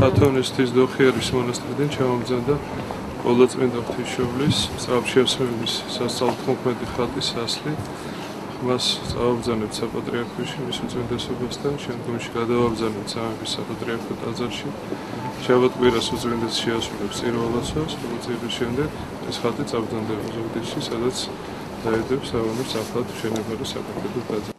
ხათოვნისთვის დოხიარის მონასტრიდან ჩამომგზავნდა ყოვლადწმინდა ღვთისმშობლის სწრაფშევსების სასწაულთმოქმედი ხატის ასლი. მას წავაბრძანებთ საპატრიარქოში მის უწმინდესობასთან, შემდგომში გადავაბრძანებთ სამების საპატრიარქო ტაძარში. შაბათ-კვირას უწმინდეს შეასრულებს წირვალაცვას, ხოლო შემდეგ ეს ხატი წაბრძანდება ზუგდიდში, სადაც დაედებს სავანებს ახლად მშენებარე საკათედრო ტაძარს.